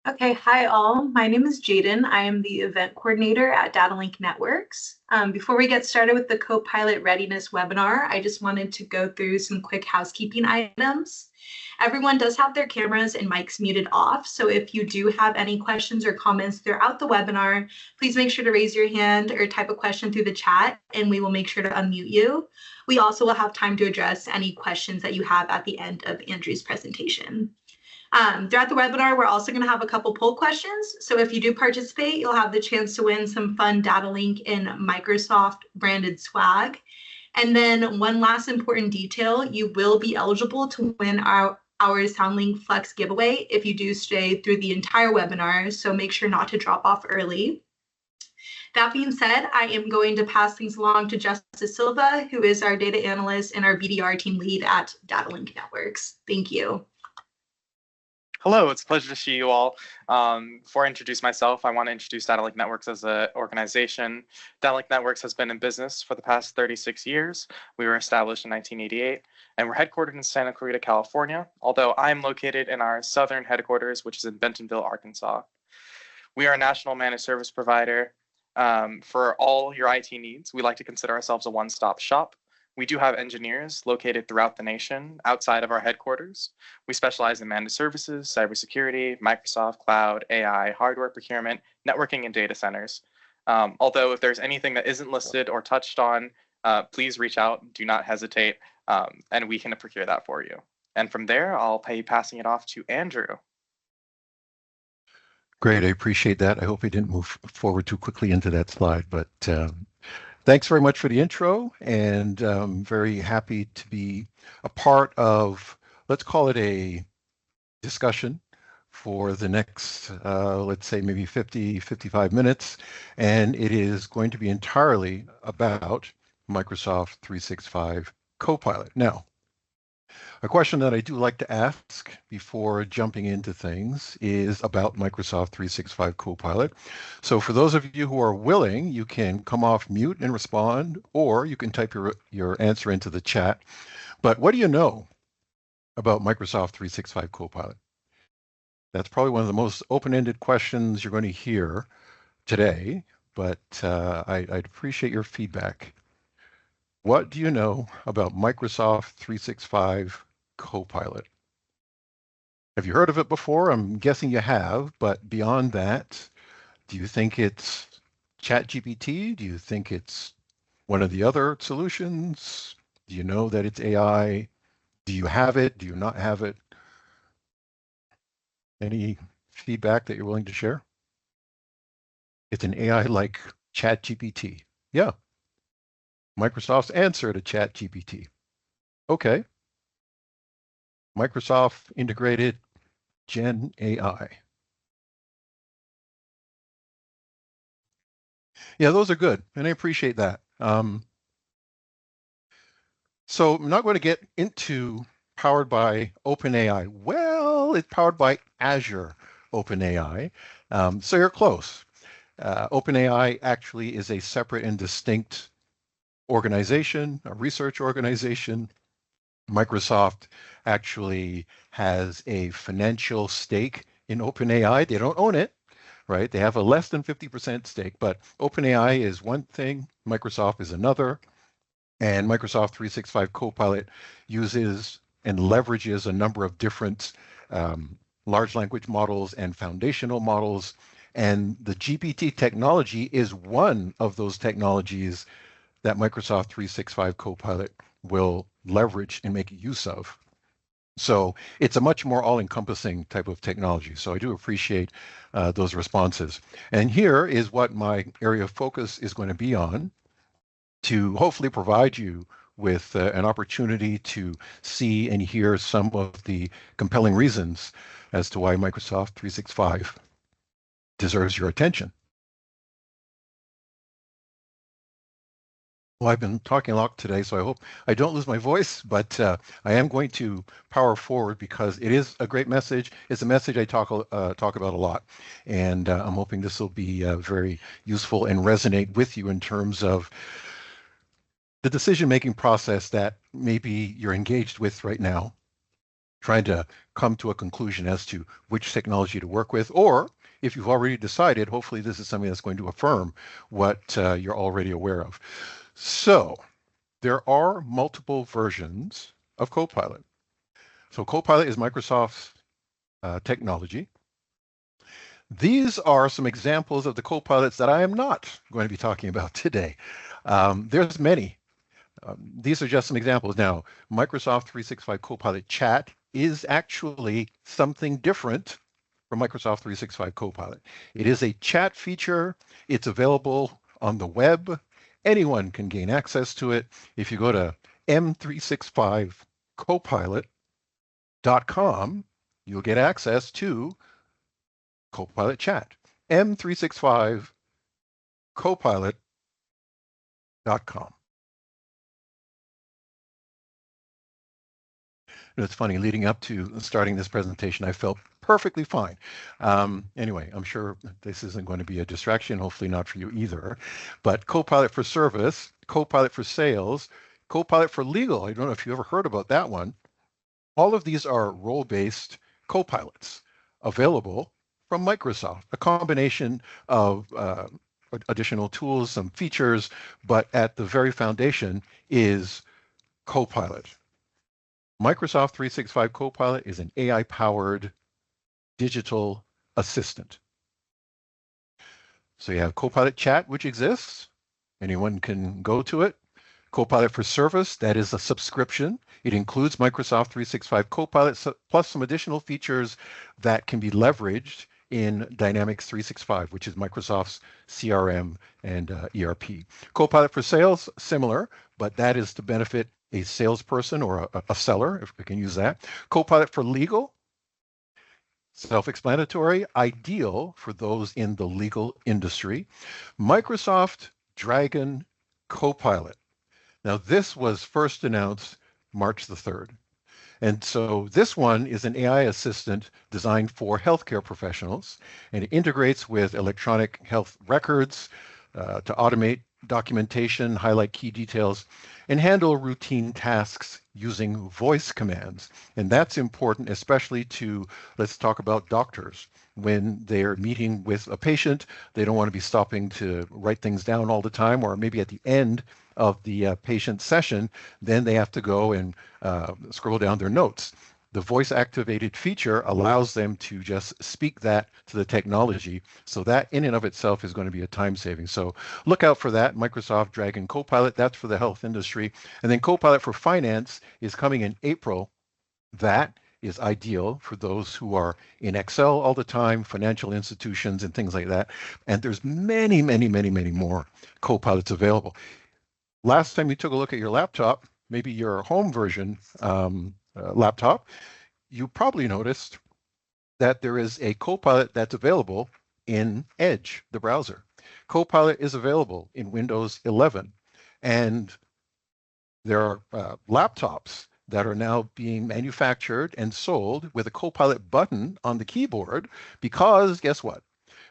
Okay, hi all. My name is Jaden. I am the event coordinator at DataLink Networks. Before we get started with the Copilot Readiness webinar, I just wanted to go through some quick housekeeping items. Everyone does have their cameras and mics muted off, so if you do have any questions or comments throughout the webinar, please make sure to raise your hand or type a question through the chat, and we will make sure to unmute you. We also will have time to address any questions that you have at the end of Andrew's presentation. Throughout the webinar, we're also going to have a couple poll questions. So if you do participate, you'll have the chance to win some fun data link and Microsoft branded swag. And then one last important detail, you will be eligible to win our SoundLink Flex giveaway if you do stay through the entire webinar. So make sure not to drop off early. That being said, I am going to pass things along to Justice Silva, who is our data analyst and our BDR team lead at DataLink Networks. Thank you. Hello, it's a pleasure to see you all. Before I introduce myself, I want to introduce DataLink Networks as an organization. DataLink Networks has been in business for the past 36 years. We were established in 1988, and we're headquartered in Santa Clarita, California, although I'm located in our southern headquarters, which is in Bentonville, Arkansas. We are a national managed service provider for all your IT needs. We like to consider ourselves a one-stop shop. We do have engineers located throughout the nation outside of our headquarters. We specialize in managed services, cybersecurity, Microsoft Cloud, AI, hardware procurement, networking, and data centers. Although if there's anything that isn't listed or touched on, please reach out, do not hesitate, and we can procure that for you. And from there, I'll be passing it off to Andrew. Great, I appreciate that. I hope I didn't move forward too quickly into that slide, but thanks very much for the intro, and I'm very happy to be a part of, let's call it a discussion for the next, let's say maybe 55 minutes, and it is going to be entirely about Microsoft 365 Copilot. Now, a question that I do like to ask before jumping into things is about Microsoft 365 Copilot. So for those of you who are willing, you can come off mute and respond, or you can type your answer into the chat. But what do you know about Microsoft 365 Copilot? That's probably one of the most open-ended questions you're going to hear today, but I'd appreciate your feedback. What do you know about Microsoft 365 Copilot? Have you heard of it before? I'm guessing you have, but beyond that, do you think it's ChatGPT? Do you think it's one of the other solutions? Do you know that it's AI? Do you have it? Do you not have it? Any feedback that you're willing to share? It's an AI like ChatGPT. Yeah. Microsoft's answer to ChatGPT. Okay. Microsoft integrated Gen AI. Yeah, those are good, and I appreciate that. So I'm not going to get into powered by OpenAI. Well, it's powered by Azure OpenAI. So you're close. OpenAI actually is a separate and distinct organization, a research organization. Microsoft actually has a financial stake in OpenAI. They don't own it, right? They have a less than 50% stake, but OpenAI is one thing, Microsoft is another, and Microsoft 365 Copilot uses and leverages a number of different large language models and foundational models, and the GPT technology is one of those technologies that Microsoft 365 Copilot will leverage and make use of. So it's a much more all-encompassing type of technology. So I do appreciate those responses. And here is what my area of focus is going to be on, to hopefully provide you with an opportunity to see and hear some of the compelling reasons as to why Microsoft 365 deserves your attention. Well, I've been talking a lot today, so I hope I don't lose my voice, but I am going to power forward because it is a great message. It's a message I talk about a lot, and I'm hoping this will be very useful and resonate with you in terms of the decision-making process that maybe you're engaged with right now, trying to come to a conclusion as to which technology to work with, or if you've already decided, hopefully this is something that's going to affirm what you're already aware of. So there are multiple versions of Copilot. So Copilot is Microsoft's technology. These are some examples of the Copilots that I am not going to be talking about today. There's many. These are just some examples. Now, Microsoft 365 Copilot Chat is actually something different from Microsoft 365 Copilot. It is a chat feature. It's available on the web. Anyone can gain access to it. If you go to m365copilot.com, you'll get access to Copilot Chat. m365copilot.com. It's funny, leading up to starting this presentation, I felt perfectly fine. Anyway, I'm sure this isn't going to be a distraction, hopefully not for you either. But Copilot for Service, Copilot for Sales, Copilot for Legal, I don't know if you ever heard about that one. All of these are role-based Copilots available from Microsoft, a combination of additional tools, some features, but at the very foundation is Copilot. Microsoft 365 Copilot is an AI-powered digital assistant. So you have Copilot Chat, which exists. Anyone can go to it. Copilot for Service, that is a subscription. It includes Microsoft 365 Copilot plus some additional features that can be leveraged in Dynamics 365, which is Microsoft's CRM and ERP. Copilot for Sales, similar, but that is to benefit a salesperson or a seller, if we can use that. Copilot for Legal, self-explanatory, ideal for those in the legal industry. Microsoft Dragon Copilot. Now, this was first announced March the 3rd. And so this one is an AI assistant designed for healthcare professionals, and it integrates with electronic health records to automate documentation, highlight key details, and handle routine tasks using voice commands. And that's important, especially to, let's talk about doctors. When they're meeting with a patient, they don't want to be stopping to write things down all the time, or maybe at the end of the patient session, then they have to go and scroll down their notes. The voice-activated feature allows them to just speak that to the technology. So that in and of itself is going to be a time saving. So look out for that. Microsoft Dragon Copilot, that's for the health industry. And then Copilot for Finance is coming in April. That is ideal for those who are in Excel all the time, financial institutions and things like that. And there's many, many, many, many more Copilots available. Last time you took a look at your laptop, maybe your home version laptop, you probably noticed that there is a Copilot that's available in Edge, the browser. Copilot is available in Windows 11, and there are laptops that are now being manufactured and sold with a Copilot button on the keyboard, because guess what?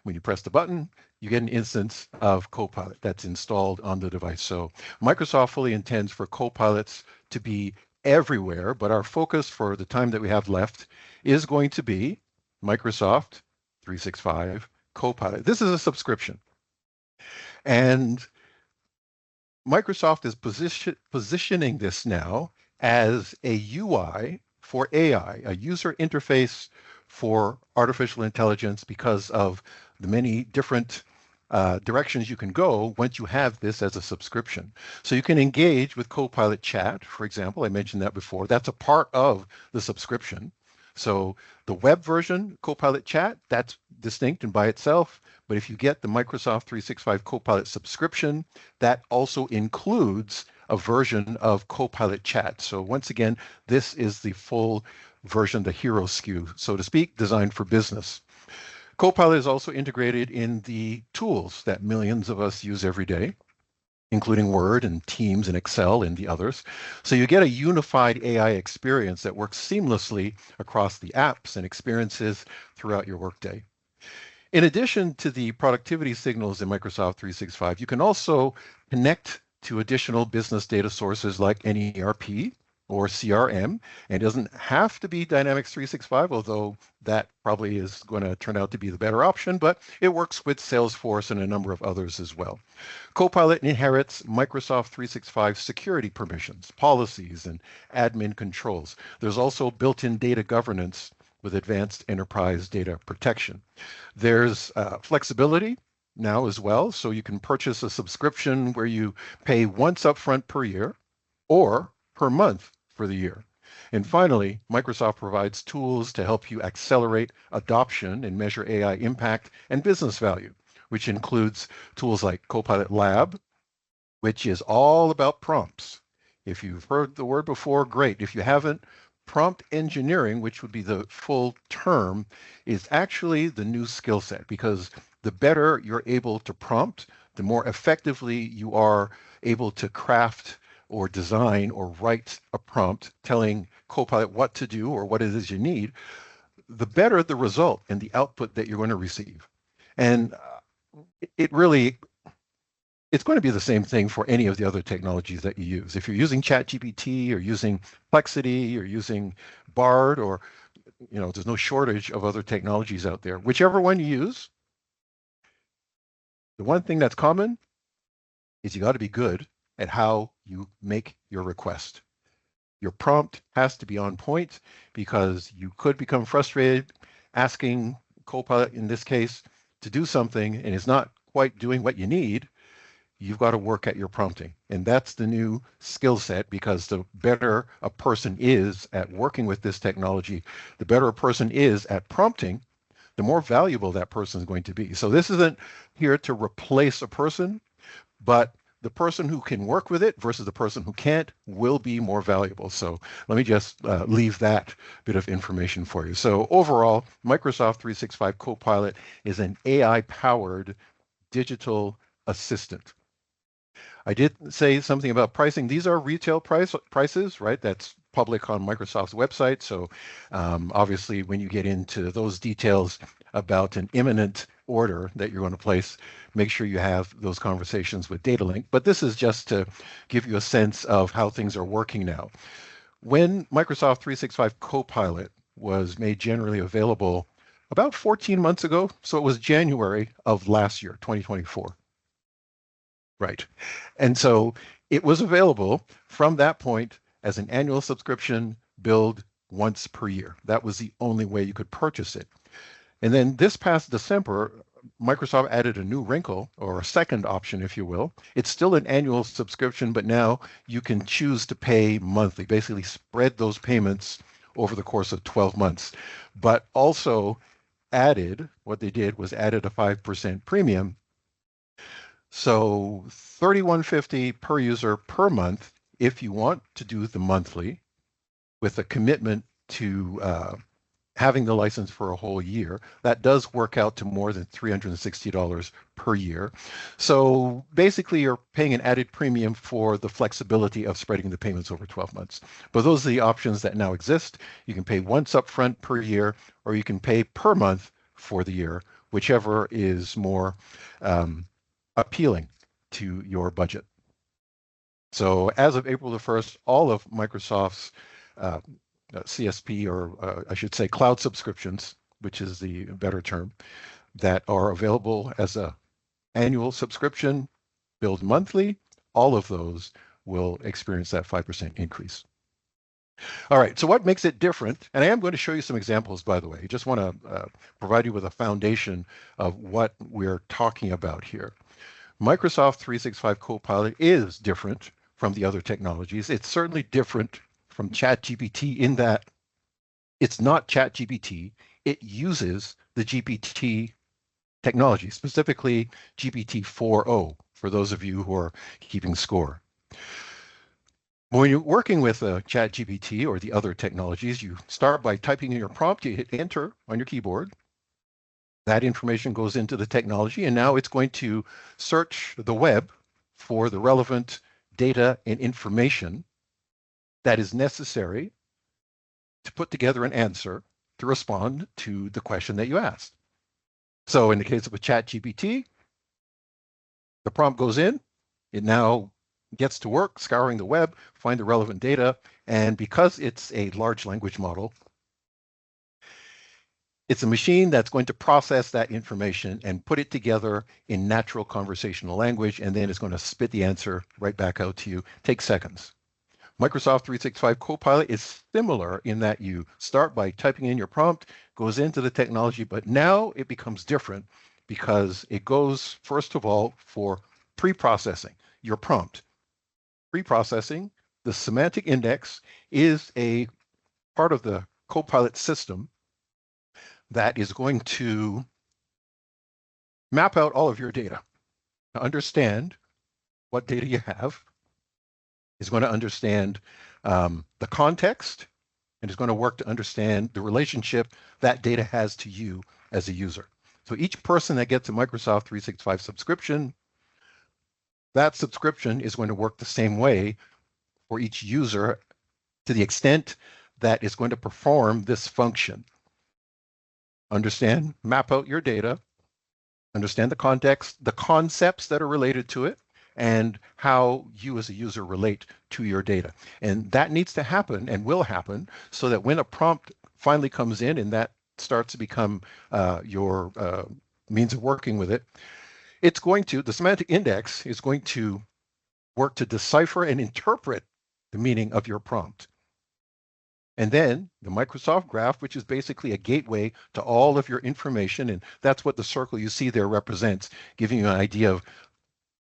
When you press the button, you get an instance of Copilot that's installed on the device. So Microsoft fully intends for Copilots to be everywhere, but our focus for the time that we have left is going to be Microsoft 365 Copilot. This is a subscription. And Microsoft is positioning this now as a UI for AI, a user interface for artificial intelligence, because of the many different directions you can go once you have this as a subscription. So you can engage with Copilot Chat, for example. I mentioned that before. That's a part of the subscription. So the web version, Copilot Chat, that's distinct and by itself. But if you get the Microsoft 365 Copilot subscription, that also includes a version of Copilot Chat. So once again, this is the full version, the hero SKU, so to speak, designed for business. Copilot is also integrated in the tools that millions of us use every day, including Word and Teams and Excel and the others. So you get a unified AI experience that works seamlessly across the apps and experiences throughout your workday. In addition to the productivity signals in Microsoft 365, you can also connect to additional business data sources like an ERP or CRM, and it doesn't have to be Dynamics 365, although that probably is going to turn out to be the better option, but it works with Salesforce and a number of others as well. Copilot inherits Microsoft 365 security permissions, policies, and admin controls. There's also built-in data governance with advanced enterprise data protection. There's flexibility now as well, so you can purchase a subscription where you pay once upfront per year or per month for the year. And finally, Microsoft provides tools to help you accelerate adoption and measure AI impact and business value, which includes tools like Copilot Lab, which is all about prompts. If you've heard the word before, great. If you haven't, prompt engineering, which would be the full term, is actually the new skill set, because the better you're able to prompt, the more effectively you are able to craft or design or write a prompt telling Copilot what to do or what it is you need, the better the result and the output that you're going to receive. And it's going to be the same thing for any of the other technologies that you use. If you're using ChatGPT or using Perplexity or using Bard, or, there's no shortage of other technologies out there. Whichever one you use, the one thing that's common is you got to be good at how you make your request. Your prompt has to be on point, because you could become frustrated asking Copilot, in this case, to do something and it's not quite doing what you need. You've got to work at your prompting. And that's the new skill set, because the better a person is at working with this technology, the better a person is at prompting, the more valuable that person is going to be. So this isn't here to replace a person, but the person who can work with it versus the person who can't will be more valuable. So let me just leave that bit of information for you. So overall, Microsoft 365 Copilot is an AI-powered digital assistant. I did say something about pricing. These are retail prices, right? That's public on Microsoft's website. So obviously, when you get into those details about an imminent order that you're going to place, make sure you have those conversations with DataLink. But this is just to give you a sense of how things are working now. When Microsoft 365 Copilot was made generally available about 14 months ago, so it was January of last year, 2024. Right. And so it was available from that point as an annual subscription, billed once per year. That was the only way you could purchase it. And then this past December, Microsoft added a new wrinkle, or a second option, if you will. It's still an annual subscription, but now you can choose to pay monthly, basically spread those payments over the course of 12 months. But also what they did was added a 5% premium. So $31.50 per user per month if you want to do the monthly, with a commitment to having the license for a whole year. That does work out to more than $360 per year. So basically, you're paying an added premium for the flexibility of spreading the payments over 12 months. But those are the options that now exist. You can pay once upfront per year, or you can pay per month for the year, whichever is more appealing to your budget. So as of April the 1st, all of Microsoft's CSP, or I should say cloud subscriptions, which is the better term, that are available as a annual subscription, billed monthly, all of those will experience that 5% increase. All right, so what makes it different? And I am going to show you some examples, by the way. I just want to provide you with a foundation of what we're talking about here. Microsoft 365 Copilot is different from the other technologies. It's certainly different from ChatGPT in that it's not ChatGPT. It uses the GPT technology, specifically GPT 4.0, for those of you who are keeping score. When you're working with ChatGPT or the other technologies, you start by typing in your prompt, you hit enter on your keyboard. That information goes into the technology, and now it's going to search the web for the relevant data and information that is necessary to put together an answer to respond to the question that you asked. So in the case of a ChatGPT, the prompt goes in, it now gets to work scouring the web, find the relevant data, and because it's a large language model, it's a machine that's going to process that information and put it together in natural conversational language, and then it's going to spit the answer right back out to you. Takes seconds. Microsoft 365 Copilot is similar in that you start by typing in your prompt, goes into the technology, but now it becomes different because it goes, first of all, for pre-processing your prompt. Pre-processing, the semantic index is a part of the Copilot system that is going to map out all of your data, to understand what data you have, is going to understand the context, and is going to work to understand the relationship that data has to you as a user. So each person that gets a Microsoft 365 subscription, that subscription is going to work the same way for each user to the extent that it's going to perform this function. Understand, map out your data, understand the context, the concepts that are related to it, and how you as a user relate to your data. And that needs to happen and will happen so that when a prompt finally comes in and that starts to become your means of working with it, the semantic index is going to work to decipher and interpret the meaning of your prompt. And then the Microsoft Graph, which is basically a gateway to all of your information, and that's what the circle you see there represents, giving you an idea of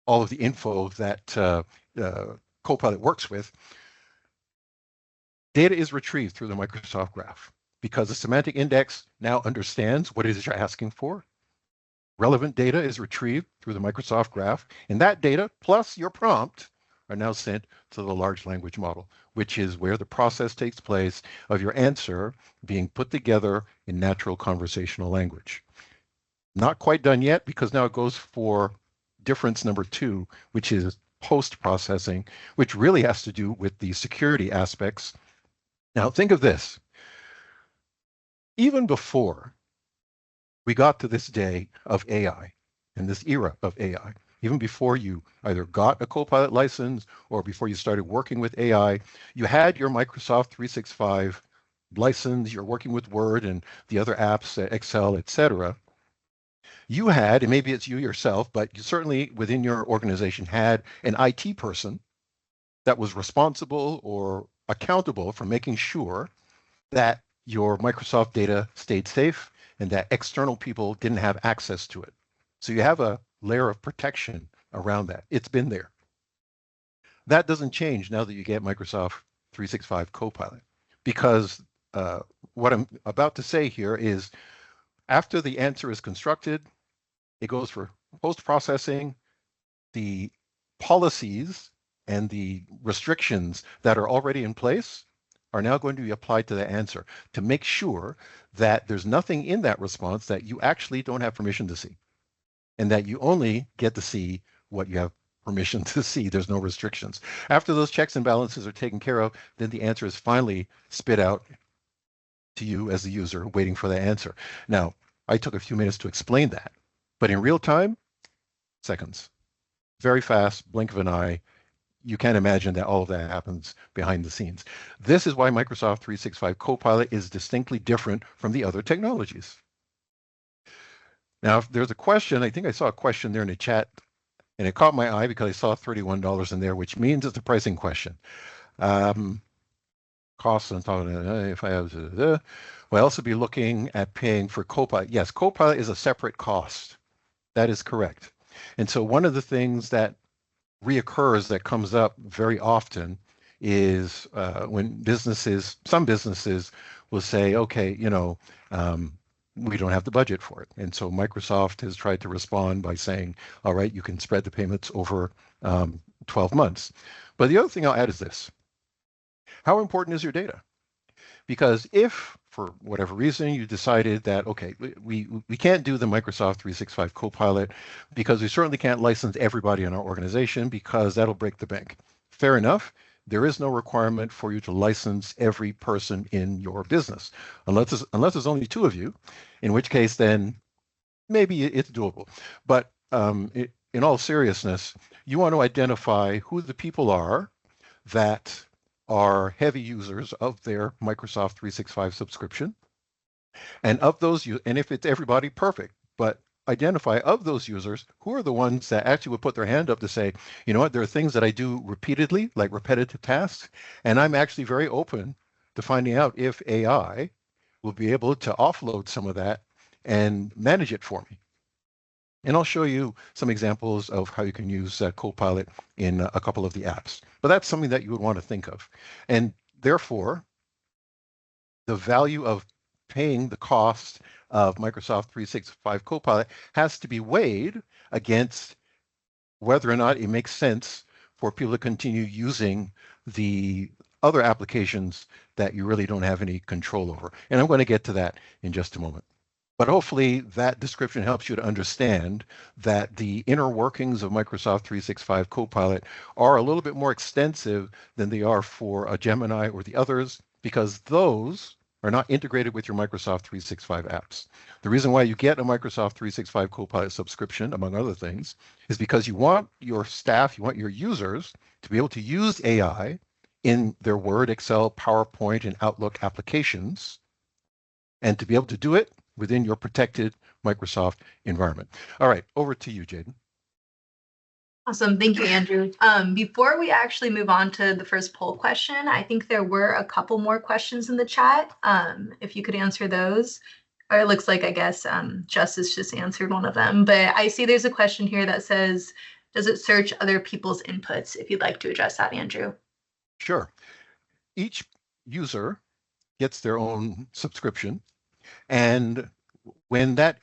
all of the info that Copilot works with. Data is retrieved through the Microsoft Graph because the semantic index now understands what it is you're asking for. Relevant data is retrieved through the Microsoft Graph, and that data plus your prompt are now sent to the large language model, which is where the process takes place of your answer being put together in natural conversational language. Not quite done yet, because now it goes for difference number 2, which is post-processing, which really has to do with the security aspects. Now think of this. Even before we got to this day of AI and this era of AI, even before you either got a Copilot license or before you started working with AI, you had your Microsoft 365 license, you're working with Word and the other apps, Excel, etc. You had, and maybe it's you yourself, but you certainly within your organization had an IT person that was responsible or accountable for making sure that your Microsoft data stayed safe and that external people didn't have access to it. So you have a layer of protection around that. It's been there. That doesn't change now that you get Microsoft 365 Copilot, because what I'm about to say here is after the answer is constructed, it goes for post-processing. The policies and the restrictions that are already in place are now going to be applied to the answer to make sure that there's nothing in that response that you actually don't have permission to see, and that you only get to see what you have permission to see. There's no restrictions. After those checks and balances are taken care of, then the answer is finally spit out to you as the user waiting for the answer. Now, I took a few minutes to explain that, but in real time, seconds. Very fast, blink of an eye. You can't imagine that all of that happens behind the scenes. This is why Microsoft 365 Copilot is distinctly different from the other technologies. Now, if there's a question, I think I saw a question there in the chat, and it caught my eye because I saw $31 in there, which means it's a pricing question. Costs on top of that, if I have, will I also be looking at paying for Copilot? Yes, Copilot is a separate cost. That is correct. And so one of the things that reoccurs that comes up very often is when some businesses will say, okay, we don't have the budget for it. And so Microsoft has tried to respond by saying, all right, you can spread the payments over 12 months. But the other thing I'll add is this. How important is your data? Because if, for whatever reason, you decided that, okay, we can't do the Microsoft 365 Copilot because we certainly can't license everybody in our organization because that'll break the bank. Fair enough. There is no requirement for you to license every person in your business, unless there's only 2 of you, in which case then maybe it's doable. But in all seriousness, you want to identify who the people are that are heavy users of their Microsoft 365 subscription. And of those, and if it's everybody, perfect. But identify of those users, who are the ones that actually would put their hand up to say, you know what, there are things that I do repeatedly, like repetitive tasks, and I'm actually very open to finding out if AI will be able to offload some of that and manage it for me. And I'll show you some examples of how you can use Copilot in a couple of the apps. But that's something that you would want to think of. And therefore, the value of paying the cost of Microsoft 365 Copilot has to be weighed against whether or not it makes sense for people to continue using the other applications that you really don't have any control over. And I'm going to get to that in just a moment. But hopefully that description helps you to understand that the inner workings of Microsoft 365 Copilot are a little bit more extensive than they are for a Gemini or the others, because those are not integrated with your Microsoft 365 apps. The reason why you get a Microsoft 365 Copilot subscription, among other things, is because you want your staff, you want your users to be able to use AI in their Word, Excel, PowerPoint, and Outlook applications, and to be able to do it within your protected Microsoft environment. All right, over to you, Jaden. Awesome. Thank you, Andrew. Before we actually move on to the first poll question, I think there were a couple more questions in the chat. If you could answer those. Or it looks like, I guess, Justice just answered one of them. But I see there's a question here that says, does it search other people's inputs? If you'd like to address that, Andrew. Sure. Each user gets their own subscription. And when that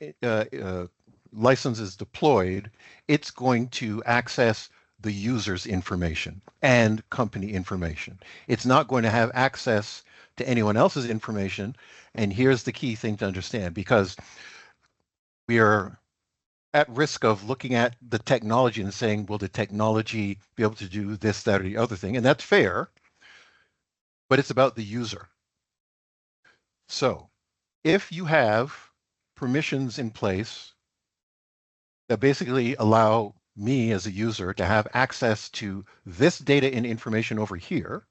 license is deployed, it's going to access the user's information and company information. It's not going to have access to anyone else's information. And here's the key thing to understand, because we are at risk of looking at the technology and saying, will the technology be able to do this, that, or the other thing? And that's fair, but it's about the user. So if you have permissions in place that basically allow me as a user to have access to this data and information over here,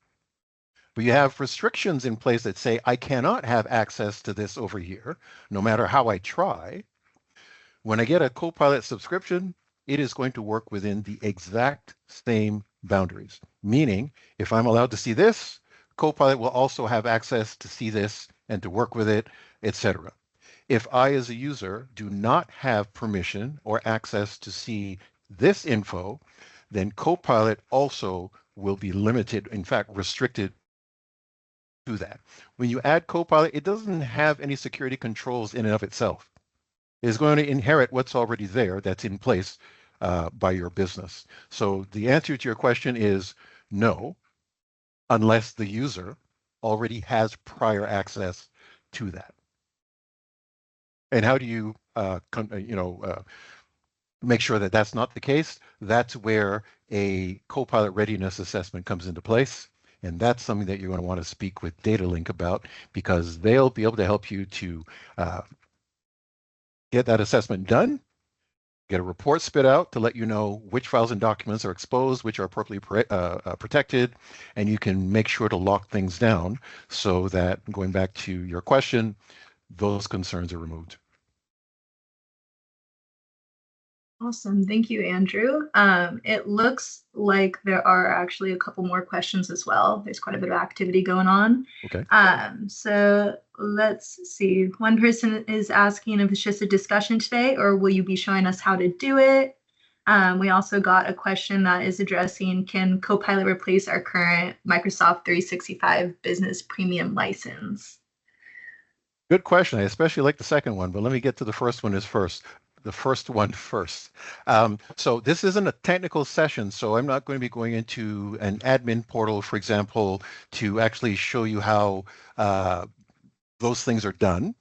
but you have restrictions in place that say I cannot have access to this over here, no matter how I try, when I get a Copilot subscription, it is going to work within the exact same boundaries. Meaning, if I'm allowed to see this, Copilot will also have access to see this and to work with it, etc. If I, as a user, do not have permission or access to see this info, then Copilot also will be limited, in fact, restricted to that. When you add Copilot, it doesn't have any security controls in and of itself. It is going to inherit what's already there that's in place by your business. So the answer to your question is no, unless the user already has prior access to that. And how do you, make sure that that's not the case? That's where a Copilot readiness assessment comes into place. And that's something that you're going to want to speak with DataLink about, because they'll be able to help you to get that assessment done, get a report spit out to let you know which files and documents are exposed, which are appropriately protected, and you can make sure to lock things down so that, going back to your question, those concerns are removed. Awesome. Thank you, Andrew. It looks like there are actually a couple more questions as well. There's quite a bit of activity going on. Okay. So let's see. One person is asking if it's just a discussion today, or will you be showing us how to do it? We also got a question that is addressing, can Copilot replace our current Microsoft 365 Business Premium license? Good question. I especially like the second one, but let me get to the first one first. So this isn't a technical session, so I'm not going to be going into an admin portal, for example, to actually show you how those things are done.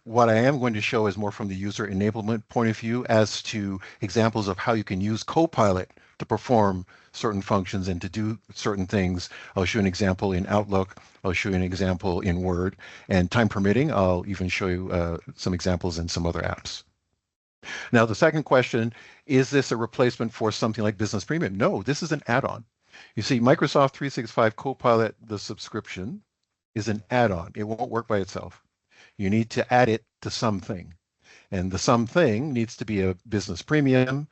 What I am going to show is more from the user enablement point of view as to examples of how you can use Copilot to perform certain functions and to do certain things. I'll show you an example in Outlook. I'll show you an example in Word. And time permitting, I'll even show you some examples in some other apps. Now, the second question, is this a replacement for something like Business Premium? No, this is an add-on. You see, Microsoft 365 Copilot, the subscription, is an add-on. It won't work by itself. You need to add it to something. And the something needs to be a business premium,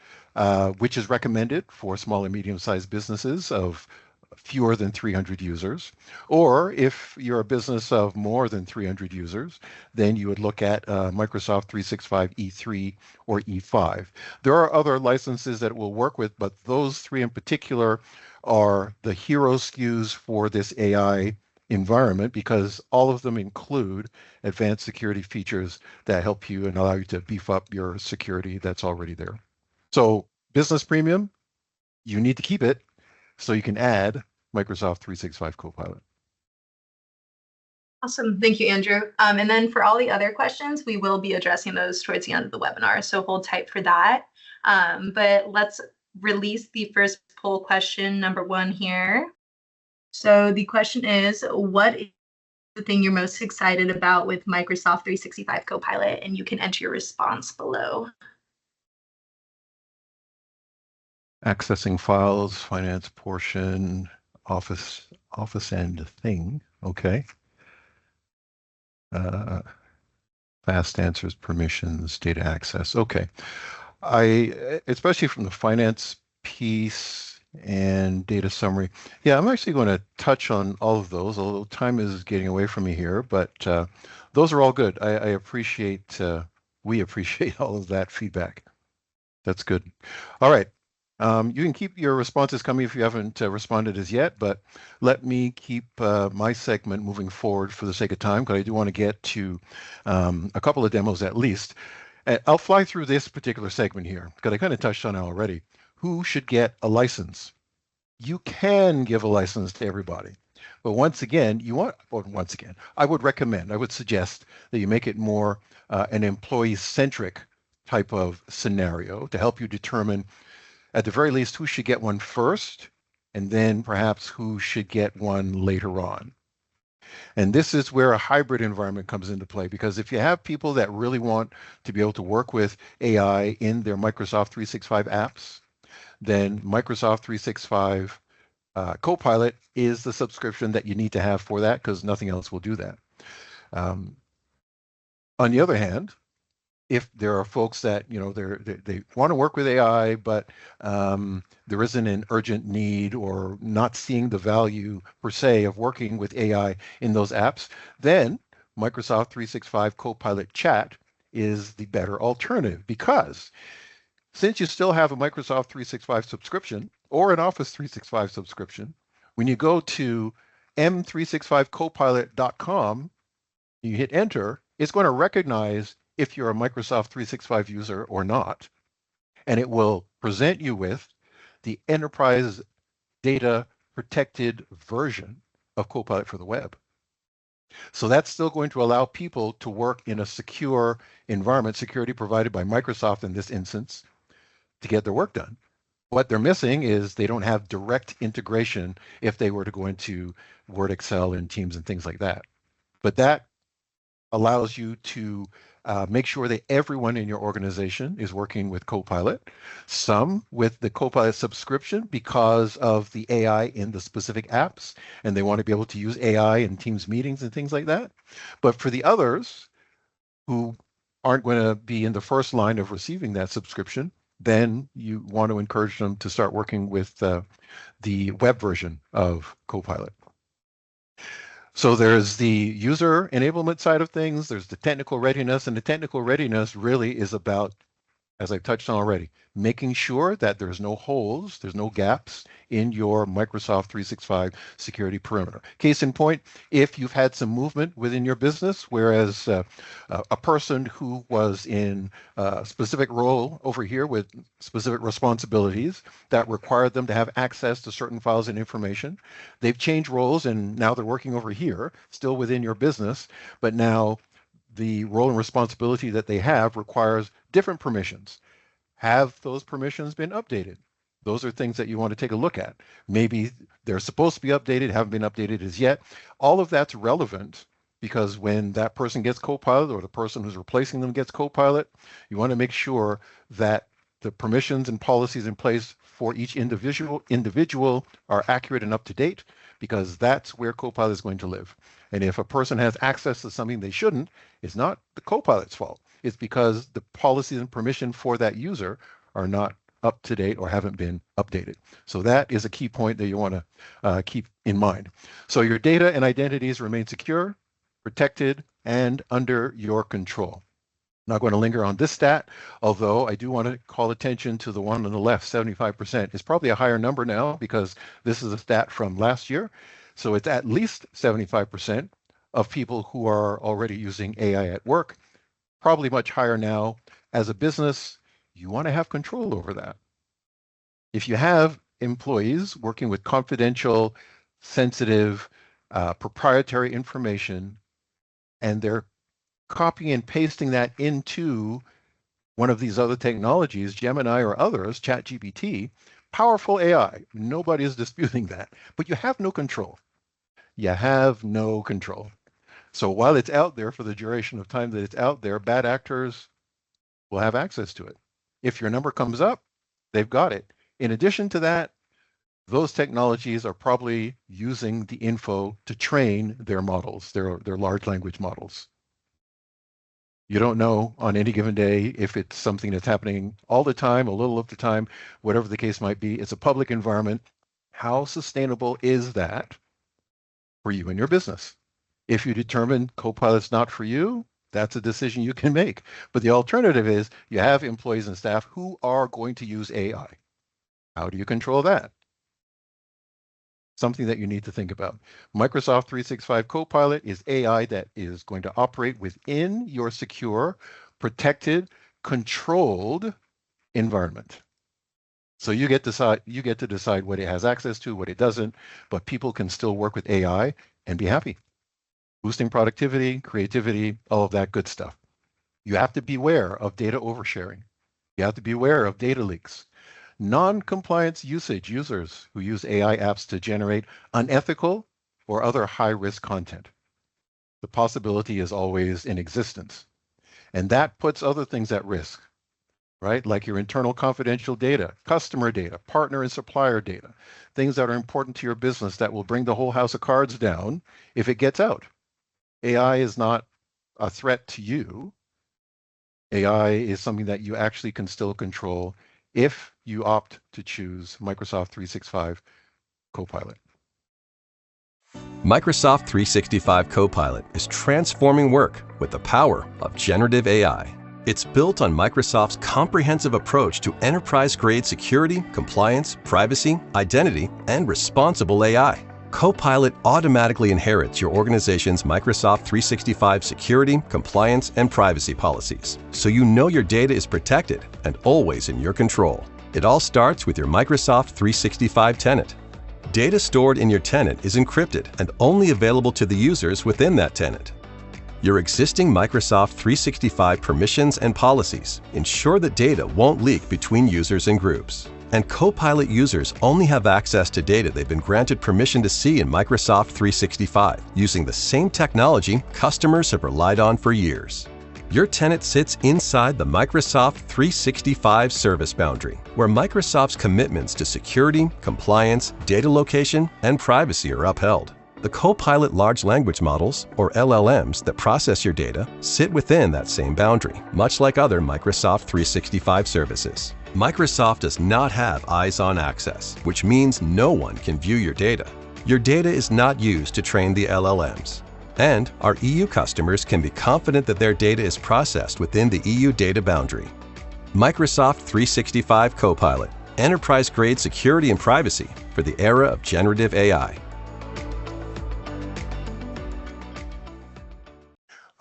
which is recommended for small and medium-sized businesses of fewer than 300 users. Or if you're a business of more than 300 users, then you would look at Microsoft 365 E3 or E5. There are other licenses that it will work with, but those three in particular are the hero SKUs for this AI environment because all of them include advanced security features that help you and allow you to beef up your security that's already there. So business premium, you need to keep it so you can add Microsoft 365 Copilot. Awesome. Thank you, Andrew. And then for all the other questions, we will be addressing those towards the end of the webinar, so hold tight for that. But let's release the first poll question, number 1 here. So the question is, what is the thing you're most excited about with Microsoft 365 Copilot? And you can enter your response below. Accessing files, finance portion, office and thing. Okay. Fast answers, permissions, data access. Okay. Especially from the finance piece and data summary. Yeah, I'm actually going to touch on all of those, although time is getting away from me here, but those are all good. I appreciate, we appreciate all of that feedback. That's good. All right. You can keep your responses coming if you haven't responded as yet, but let me keep my segment moving forward for the sake of time, because I do want to get to a couple of demos at least. I'll fly through this particular segment here, because I kind of touched on it already. Who should get a license? You can give a license to everybody. But once again, I would suggest that you make it more an employee-centric type of scenario to help you determine at the very least who should get one first, and then perhaps who should get one later on. And this is where a hybrid environment comes into play, because if you have people that really want to be able to work with AI in their Microsoft 365 apps, then Microsoft 365 Copilot is the subscription that you need to have for that, because nothing else will do that. On the other hand, if there are folks that, they want to work with AI, but there isn't an urgent need or not seeing the value per se of working with AI in those apps, then Microsoft 365 Copilot Chat is the better alternative, because since you still have a Microsoft 365 subscription or an Office 365 subscription, when you go to m365copilot.com, you hit enter, it's going to recognize if you're a Microsoft 365 user or not, and it will present you with the enterprise data protected version of Copilot for the web. So that's still going to allow people to work in a secure environment, security provided by Microsoft in this instance, to get their work done. What they're missing is they don't have direct integration if they were to go into Word, Excel, and Teams and things like that. But that allows you to make sure that everyone in your organization is working with Copilot, some with the Copilot subscription because of the AI in the specific apps, and they want to be able to use AI in Teams meetings and things like that. But for the others who aren't going to be in the first line of receiving that subscription, then you want to encourage them to start working with the web version of Copilot. So there's the user enablement side of things, there's the technical readiness, and the technical readiness really is about, as I've touched on already, making sure that there's no holes, there's no gaps in your Microsoft 365 security perimeter. Case in point, if you've had some movement within your business, whereas a person who was in a specific role over here with specific responsibilities that required them to have access to certain files and information, they've changed roles and now they're working over here, still within your business, but now the role and responsibility that they have requires different permissions. Have those permissions been updated? Those are things that you want to take a look at. Maybe they're supposed to be updated, haven't been updated as yet. All of that's relevant because when that person gets Copilot or the person who's replacing them gets Copilot, you want to make sure that the permissions and policies in place for each individual are accurate and up to date, because that's where Copilot is going to live. And if a person has access to something they shouldn't, it's not the Copilot's fault. It's because the policies and permission for that user are not up to date or haven't been updated. So that is a key point that you want to keep in mind. So your data and identities remain secure, protected, and under your control. Not going to linger on this stat, although I do want to call attention to the one on the left, 75%. It's probably a higher number now because this is a stat from last year. So it's at least 75% of people who are already using AI at work, probably much higher now. As a business, you want to have control over that. If you have employees working with confidential, sensitive, proprietary information, and they're copying and pasting that into one of these other technologies, Gemini or others, ChatGPT, powerful AI. Nobody is disputing that, but you have no control. You have no control. So while it's out there for the duration of time that it's out there, bad actors will have access to it. If your number comes up, they've got it. In addition to that, those technologies are probably using the info to train their models, their large language models. You don't know on any given day if it's something that's happening all the time, a little of the time, whatever the case might be. It's a public environment. How sustainable is that for you and your business? If you determine Copilot's not for you, that's a decision you can make. But the alternative is you have employees and staff who are going to use AI. How do you control that? Something that you need to think about. Microsoft 365 Copilot is AI that is going to operate within your secure, protected, controlled environment. So you get to decide what it has access to, what it doesn't, but people can still work with AI and be happy. Boosting productivity, creativity, all of that good stuff. You have to beware of data oversharing. You have to be aware of data leaks. Non-compliance users who use AI apps to generate unethical or other high-risk content. The possibility is always in existence. And that puts other things at risk, right? Like your internal confidential data, customer data, partner and supplier data, things that are important to your business that will bring the whole house of cards down if it gets out. AI is not a threat to you. AI is something that you actually can still control if you opt to choose Microsoft 365 Copilot. Microsoft 365 Copilot is transforming work with the power of generative AI. It's built on Microsoft's comprehensive approach to enterprise-grade security, compliance, privacy, identity, and responsible AI. Copilot automatically inherits your organization's Microsoft 365 security, compliance, and privacy policies, so you know your data is protected and always in your control. It all starts with your Microsoft 365 tenant. Data stored in your tenant is encrypted and only available to the users within that tenant. Your existing Microsoft 365 permissions and policies ensure that data won't leak between users and groups. And Copilot users only have access to data they've been granted permission to see in Microsoft 365, using the same technology customers have relied on for years. Your tenant sits inside the Microsoft 365 service boundary, where Microsoft's commitments to security, compliance, data location, and privacy are upheld. The Copilot large language models, or LLMs, that process your data sit within that same boundary, much like other Microsoft 365 services. Microsoft does not have eyes-on access, which means no one can view your data. Your data is not used to train the LLMs. And our EU customers can be confident that their data is processed within the EU data boundary. Microsoft 365 Copilot, enterprise-grade security and privacy for the era of generative AI.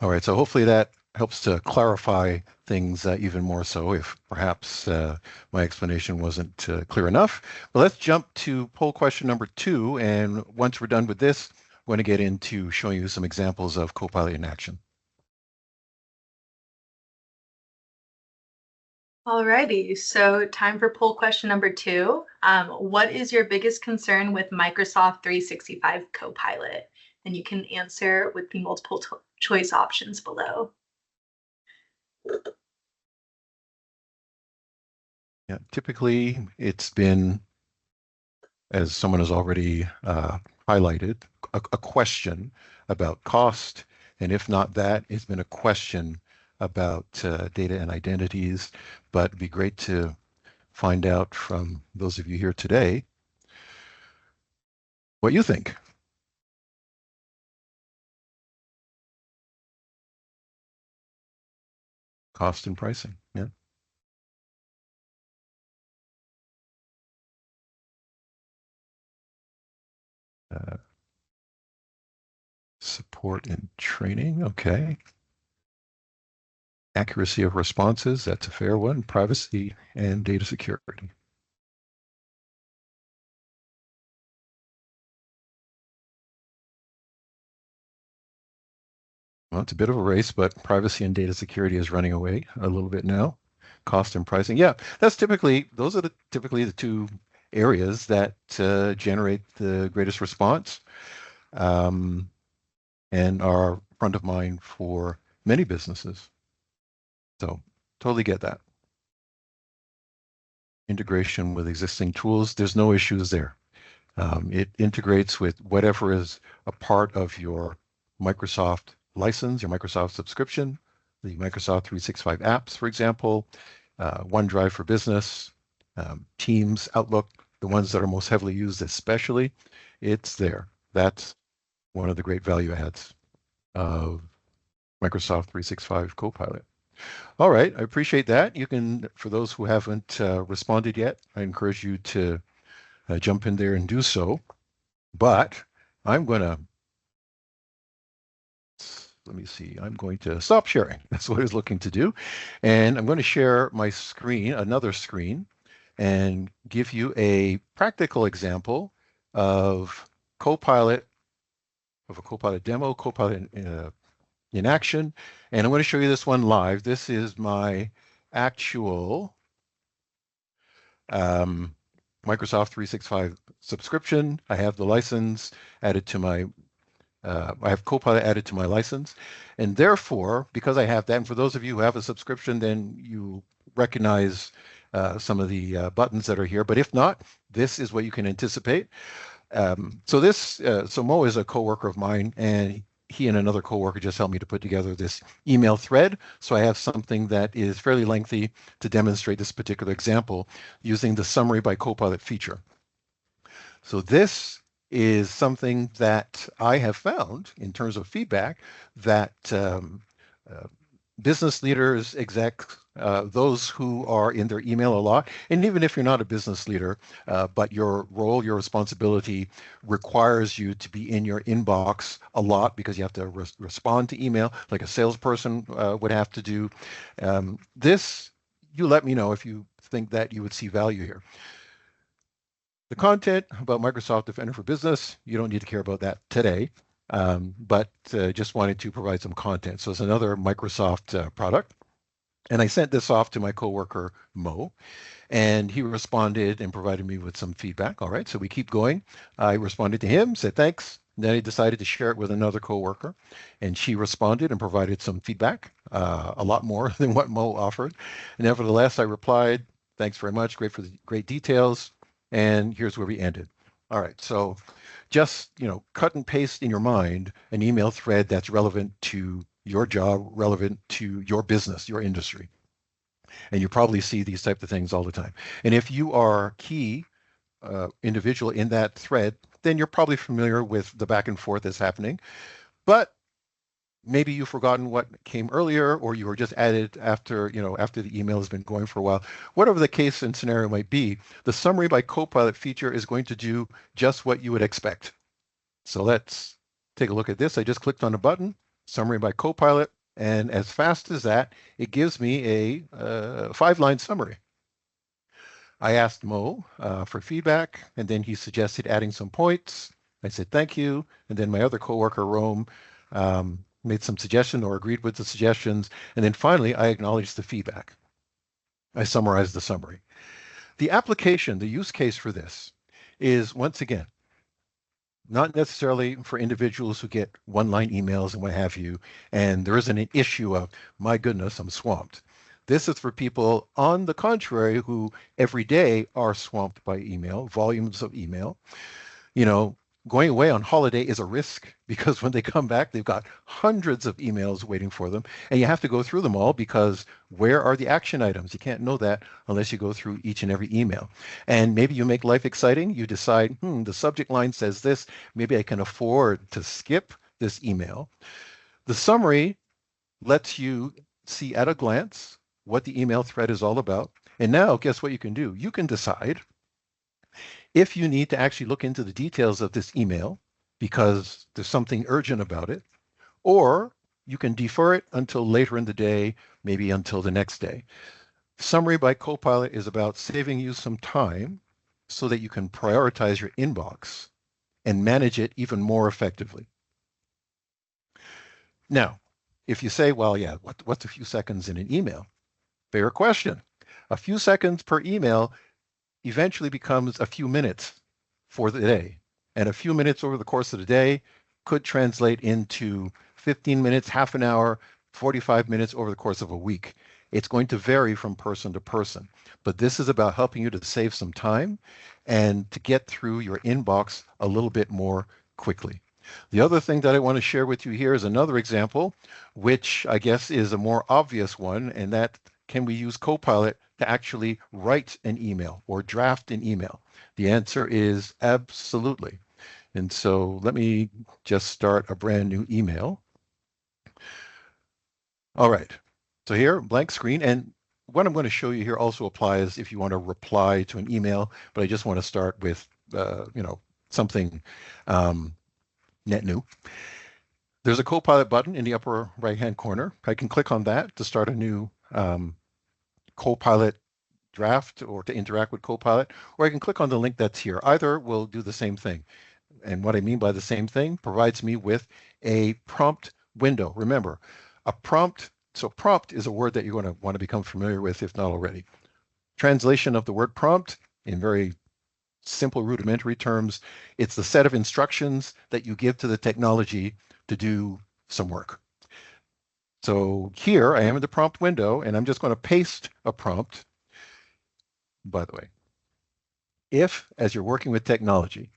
All right, so hopefully that helps to clarify things even more so if perhaps my explanation wasn't clear enough. But let's jump to poll question number 2. And once we're done with this, I'm going to get into showing you some examples of Copilot in action. Alrighty, so time for poll question number 2. What is your biggest concern with Microsoft 365 Copilot? and you can answer with the multiple choice options below. Yeah, typically it's been, as someone has already highlighted, a question about cost, and if not that, it's been a question about data and identities. But it'd be great to find out from those of you here today what you think. Cost and pricing, yeah. Support and training, okay. Accuracy of responses, that's a fair one. Privacy and data security. Well, it's a bit of a race, but privacy and data security is running away a little bit now. Cost and pricing, yeah, those are typically the two areas that generate the greatest response, and are front of mind for many businesses. So totally get that. Integration with existing tools, there's no issues there. It integrates with whatever is a part of your Microsoft license, your Microsoft subscription, the Microsoft 365 apps, for example, OneDrive for Business, Teams, Outlook, the ones that are most heavily used especially, it's there. That's one of the great value adds of Microsoft 365 Copilot. All right, I appreciate that. You can, for those who haven't responded yet, I encourage you to jump in there and do so. But I'm going to, let me see, I'm going to stop sharing. That's what I was looking to do. And I'm going to share my screen, another screen, and give you a practical example of Copilot, of a Copilot demo, Copilot in action. And I'm going to show you this one live. This is my actual Microsoft 365 subscription. I have the license added to my, I have Copilot added to my license. And therefore, because I have that, and for those of you who have a subscription, then you recognize some of the buttons that are here. But if not, this is what you can anticipate. So Mo is a coworker of mine, and he and another coworker just helped me to put together this email thread. So I have something that is fairly lengthy to demonstrate this particular example using the summary by Copilot feature. So this is something that I have found in terms of feedback that business leaders, execs, those who are in their email a lot, and even if you're not a business leader, but your role, your responsibility requires you to be in your inbox a lot because you have to respond to email like a salesperson would have to do. This, you let me know if you think that you would see value here. The content about Microsoft Defender for Business, you don't need to care about that today. But just wanted to provide some content. So it's another Microsoft product. And I sent this off to my coworker, Mo, and he responded and provided me with some feedback. All right, so we keep going. I responded to him, said thanks. Then I decided to share it with another coworker, and she responded and provided some feedback, a lot more than what Mo offered. Nevertheless, I replied, thanks very much, great for the great details. And here's where we ended. All right, so just, cut and paste in your mind an email thread that's relevant to your job, relevant to your business, your industry. And you probably see these types of things all the time. And if you are key individual in that thread, then you're probably familiar with the back and forth that's happening. But maybe you've forgotten what came earlier, or you were just added after, after the email has been going for a while. Whatever the case and scenario might be, the summary by Copilot feature is going to do just what you would expect. So let's take a look at this. I just clicked on a button, summary by Copilot, and as fast as that, it gives me a 5-line summary. I asked Mo for feedback, and then he suggested adding some points. I said thank you, and then my other coworker, Rome, made some suggestion or agreed with the suggestions, and then finally I acknowledged the feedback. I summarized the summary. The application, the use case for this is, once again, not necessarily for individuals who get one-line emails and what have you, and there isn't an issue of, my goodness, I'm swamped. This is for people, on the contrary, who every day are swamped by email, volumes of email. You know, going away on holiday is a risk because when they come back, they've got hundreds of emails waiting for them, and you have to go through them all because where are the action items? You can't know that unless you go through each and every email. And maybe you make life exciting. You decide, the subject line says this. Maybe I can afford to skip this email. The summary lets you see at a glance what the email thread is all about. And now, guess what you can do? You can decide if you need to actually look into the details of this email because there's something urgent about it, or you can defer it until later in the day, maybe until the next day. Summary by Copilot is about saving you some time so that you can prioritize your inbox and manage it even more effectively. Now, if you say, well, yeah, what's a few seconds in an email? Fair question. A few seconds per email eventually becomes a few minutes for the day. And a few minutes over the course of the day could translate into 15 minutes, half an hour, 45 minutes over the course of a week. It's going to vary from person to person. But this is about helping you to save some time and to get through your inbox a little bit more quickly. The other thing that I want to share with you here is another example, which I guess is a more obvious one, and that can we use Copilot to actually write an email or draft an email? The answer is absolutely. And so let me just start a brand new email. All right, so here, blank screen. And what I'm going to show you here also applies if you want to reply to an email, but I just want to start with, something net new. There's a Copilot button in the upper right-hand corner. I can click on that to start a new Copilot draft or to interact with Copilot, or I can click on the link that's here. Either will do the same thing. And what I mean by the same thing, provides me with a prompt window. Remember, a prompt, so prompt is a word that you're going to want to become familiar with if not already. Translation of the word prompt in very simple rudimentary terms, it's the set of instructions that you give to the technology to do some work. So here I am in the prompt window, and I'm just going to paste a prompt. By the way, if, as you're working with technology,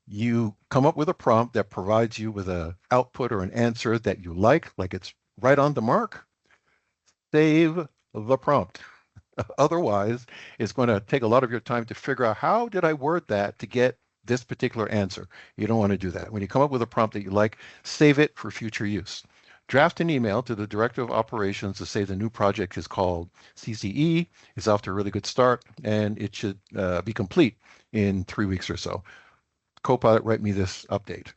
you come up with a prompt that provides you with an output or an answer that you like it's right on the mark, save the prompt. Otherwise, it's going to take a lot of your time to figure out how did I word that to get this particular answer. You don't want to do that. When you come up with a prompt that you like, save it for future use. Draft an email to the Director of Operations to say the new project is called CCE. It's off to a really good start, and it should be complete in 3 weeks or so. Copilot, write me this update.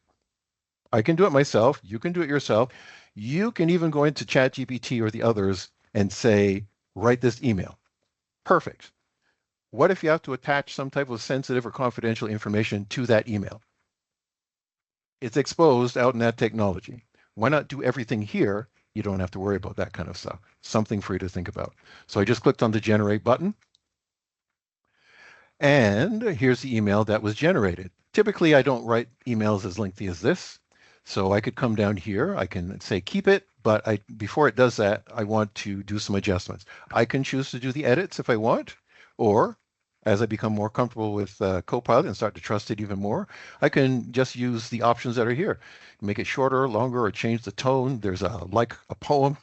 I can do it myself. You can do it yourself. You can even go into ChatGPT or the others and say, write this email. Perfect. What if you have to attach some type of sensitive or confidential information to that email? It's exposed out in that technology. Why not do everything here? You don't have to worry about that kind of stuff. Something for you to think about. So I just clicked on the generate button. And here's the email that was generated. Typically, I don't write emails as lengthy as this. So I could come down here. I can say keep it, but before it does that, I want to do some adjustments. I can choose to do the edits if I want, or as I become more comfortable with Copilot and start to trust it even more, I can just use the options that are here. Make it shorter, longer, or change the tone. There's like a poem.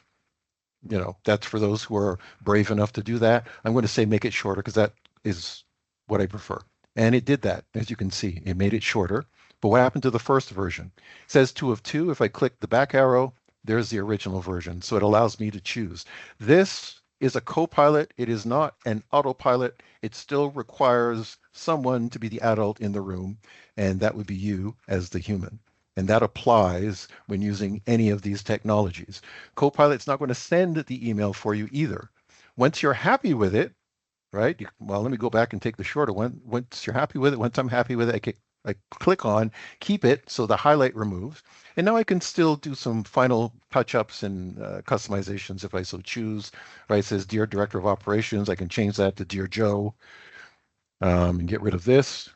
That's for those who are brave enough to do that. I'm going to say make it shorter because that is what I prefer. And it did that, as you can see. It made it shorter. But what happened to the first version? It says 2 of 2. If I click the back arrow, there's the original version. So it allows me to choose. This is a Copilot. It is not an autopilot. It still requires someone to be the adult in the room, and that would be you as the human. And that applies when using any of these technologies. Copilot's not going to send the email for you either. Once you're happy with it, right? Well, let me go back and take the shorter one. Once you're happy with it, once I'm happy with it, I click on keep it, so the highlight removes. And now I can still do some final touch-ups and customizations if I so choose. Right, it says Dear Director of Operations. I can change that to Dear Joe and get rid of this,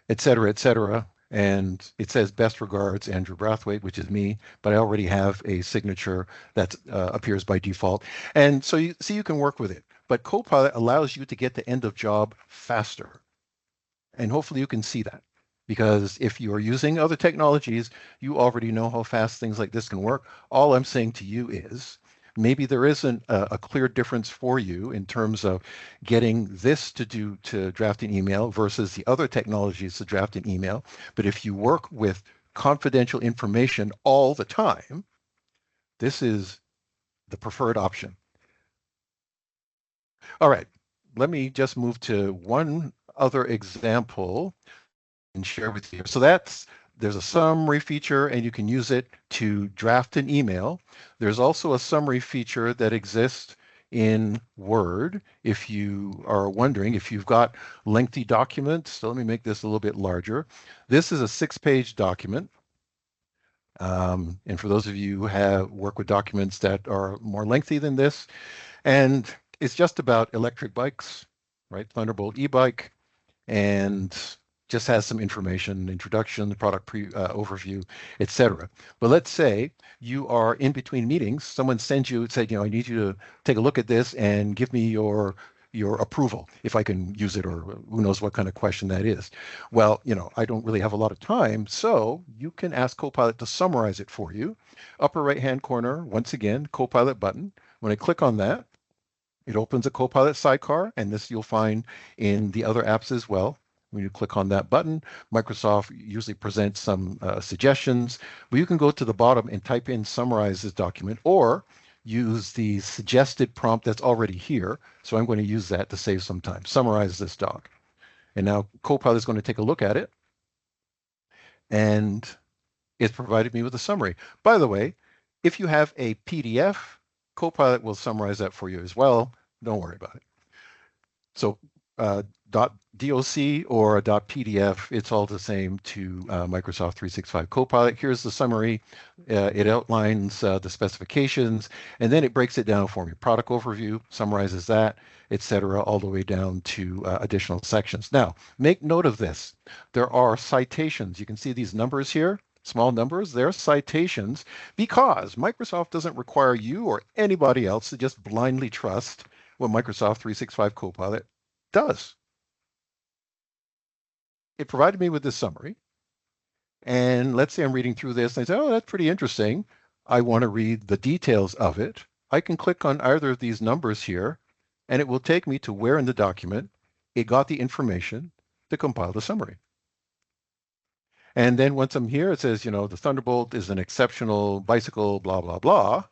et cetera, et cetera. and it says best regards, Andrew Brathwaite, which is me, but I already have a signature that appears by default. And so you see, you can work with it. But Copilot allows you to get to end of job faster. And hopefully you can see that. Because if you are using other technologies, you already know how fast things like this can work. All I'm saying to you is, maybe there isn't a clear difference for you in terms of getting this to draft an email versus the other technologies to draft an email. But if you work with confidential information all the time, this is the preferred option. All right, let me just move to one other example and share with you. So there's a summary feature, and you can use it to draft an email. There's also a summary feature that exists in Word. If you are wondering, if you've got lengthy documents, so let me make this a little bit larger. This is a 6-page document. And for those of you who have worked with documents that are more lengthy than this, and it's just about electric bikes, right? Thunderbolt e-bike, and just has some information, introduction, the product overview, etc. But let's say you are in between meetings, someone sends you, said, I need you to take a look at this and give me your approval, if I can use it, or who knows what kind of question that is. Well, I don't really have a lot of time, so you can ask Copilot to summarize it for you. Upper right-hand corner, once again, Copilot button. When I click on that, it opens a Copilot sidecar, and this you'll find in the other apps as well. When you click on that button, Microsoft usually presents some suggestions, but you can go to the bottom and type in summarize this document, or use the suggested prompt that's already here. So I'm going to use that to save some time. Summarize this doc. And now Copilot is going to take a look at it, and it's provided me with a summary. By the way, if you have a PDF, Copilot will summarize that for you as well. Don't worry about it. So .doc or a .pdf, it's all the same to Microsoft 365 Copilot. Here's the summary. It outlines the specifications, and then it breaks it down for me. Product overview, summarizes that, etc., all the way down to additional sections. Now, make note of this. There are citations. You can see these numbers here. Small numbers, they're citations, because Microsoft doesn't require you or anybody else to just blindly trust what Microsoft 365 Copilot does. It provided me with this summary, and let's say I'm reading through this and I say, oh, that's pretty interesting. I want to read the details of it. I can click on either of these numbers here, and it will take me to where in the document it got the information to compile the summary. And then once I'm here, it says, the Thunderbolt is an exceptional bicycle, blah, blah, blah.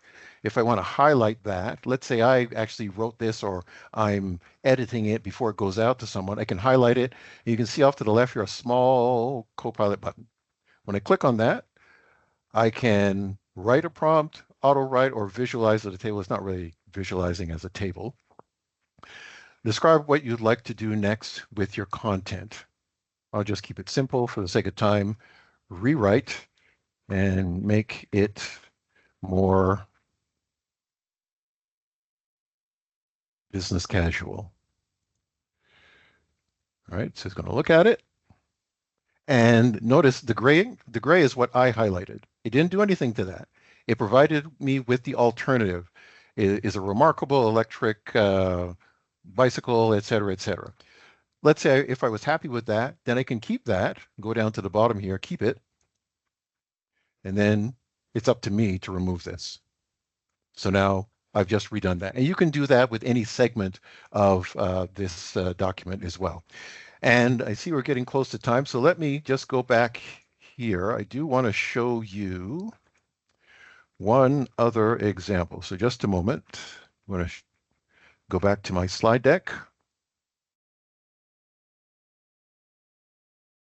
If I want to highlight that, let's say I actually wrote this, or I'm editing it before it goes out to someone, I can highlight it. You can see off to the left here a small Copilot button. When I click on that, I can write a prompt, auto-write, or visualize at a table. It's not really visualizing as a table. Describe what you'd like to do next with your content. I'll just keep it simple for the sake of time. Rewrite and make it more business casual. All right, so it's going to look at it. And notice the gray is what I highlighted. It didn't do anything to that. It provided me with the alternative. It is a remarkable electric bicycle, et cetera, et cetera. Let's say if I was happy with that, then I can keep that, go down to the bottom here, keep it, and then it's up to me to remove this. So now I've just redone that. And you can do that with any segment of this document as well. And I see we're getting close to time, so let me just go back here. I do want to show you one other example. So just a moment. I'm going to go back to my slide deck.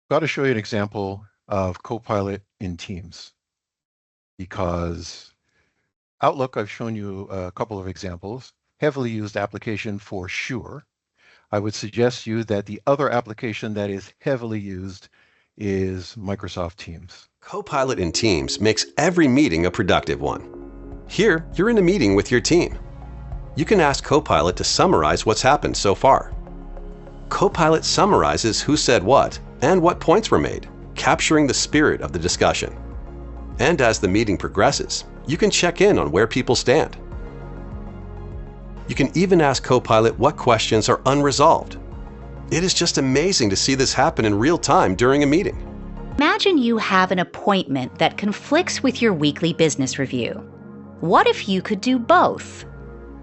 Got to show you an example of Copilot in Teams, because Outlook, I've shown you a couple of examples. Heavily used application for sure. I would suggest you that the other application that is heavily used is Microsoft Teams. Copilot in Teams makes every meeting a productive one. Here, you're in a meeting with your team. You can ask Copilot to summarize what's happened so far. Copilot summarizes who said what and what points were made. capturing the spirit of the discussion. And as the meeting progresses, you can check in on where people stand. You can even ask Copilot what questions are unresolved. It is just amazing to see this happen in real time during a meeting. Imagine you have an appointment that conflicts with your weekly business review. What if you could do both?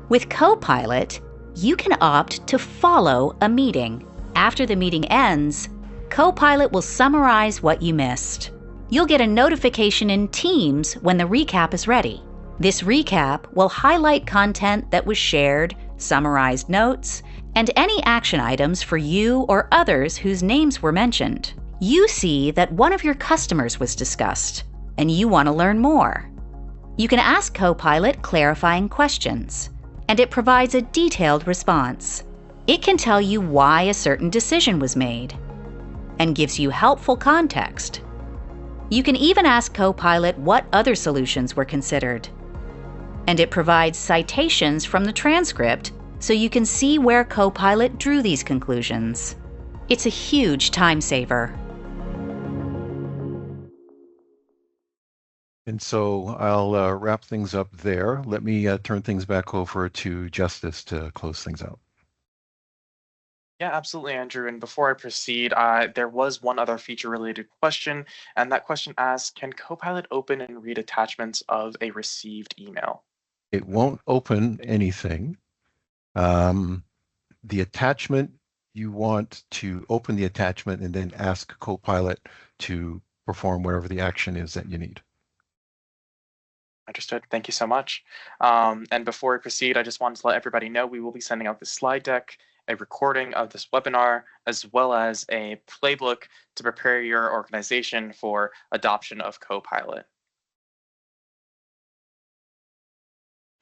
With Copilot, you can opt to follow a meeting. After the meeting ends, Copilot will summarize what you missed. You'll get a notification in Teams when the recap is ready. This recap will highlight content that was shared, summarized notes, and any action items for you or others whose names were mentioned. You see that one of your customers was discussed, and you want to learn more. You can ask Copilot clarifying questions, and it provides a detailed response. It can tell you why a certain decision was made, and gives you helpful context. You can even ask Copilot what other solutions were considered, and it provides citations from the transcript so you can see where Copilot drew these conclusions. It's a huge time saver. And so I'll wrap things up there. Let me turn things back over to Justice to close things out. Yeah, absolutely, Andrew. And before I proceed, there was one other feature-related question, and that question asks, can Copilot open and read attachments of a received email? It won't open anything. The attachment, you want to open the attachment and then ask Copilot to perform whatever the action is that you need. Understood. Thank you so much. And before we proceed, I just wanted to let everybody know we will be sending out the slide deck, a recording of this webinar, as well as a playbook to prepare your organization for adoption of Copilot.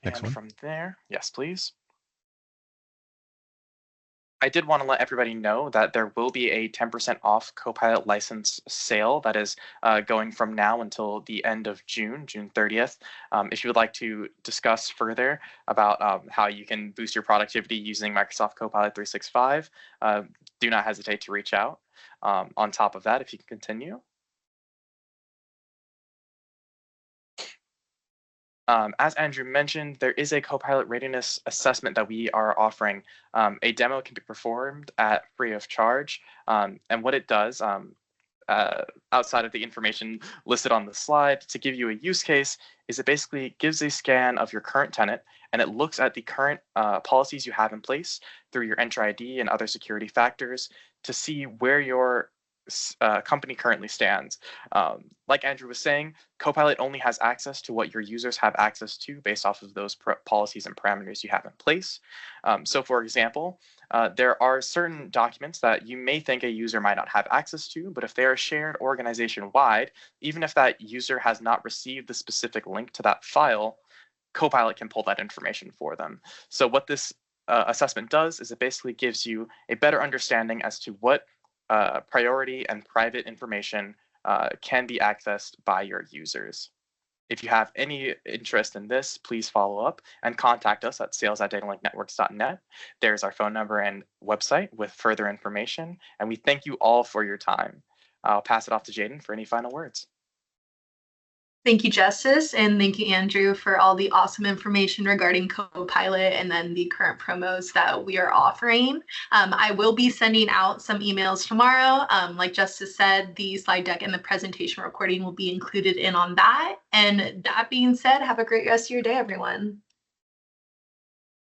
Next And one. from there, yes, please. I did want to let everybody know that there will be a 10% off Copilot license sale that is going from now until the end of June 30th. If you would like to discuss further about how you can boost your productivity using Microsoft Copilot 365, do not hesitate to reach out. On top of that, if you can continue. As Andrew mentioned, there is a Copilot readiness assessment that we are offering. A demo can be performed at free of charge. And what it does, outside of the information listed on the slide, to give you a use case, is it basically gives a scan of your current tenant, and it looks at the current policies you have in place through your Enter ID and other security factors to see where your company currently stands. Like Andrew was saying, Copilot only has access to what your users have access to based off of those policies and parameters you have in place. So for example, there are certain documents that you may think a user might not have access to, but if they are shared organization-wide, even if that user has not received the specific link to that file, Copilot can pull that information for them. So what this assessment does is it basically gives you a better understanding as to what priority and private information can be accessed by your users. If you have any interest in this, please follow up and contact us at sales@datalinknetworks.net. There's our phone number and website with further information, and we thank you all for your time. I'll pass it off to Jaden for any final words. Thank you, Justice, and thank you, Andrew, for all the awesome information regarding Copilot and then the current promos that we are offering. I will be sending out some emails tomorrow. Like Justice said, the slide deck and the presentation recording will be included in on that. And that being said, have a great rest of your day, everyone.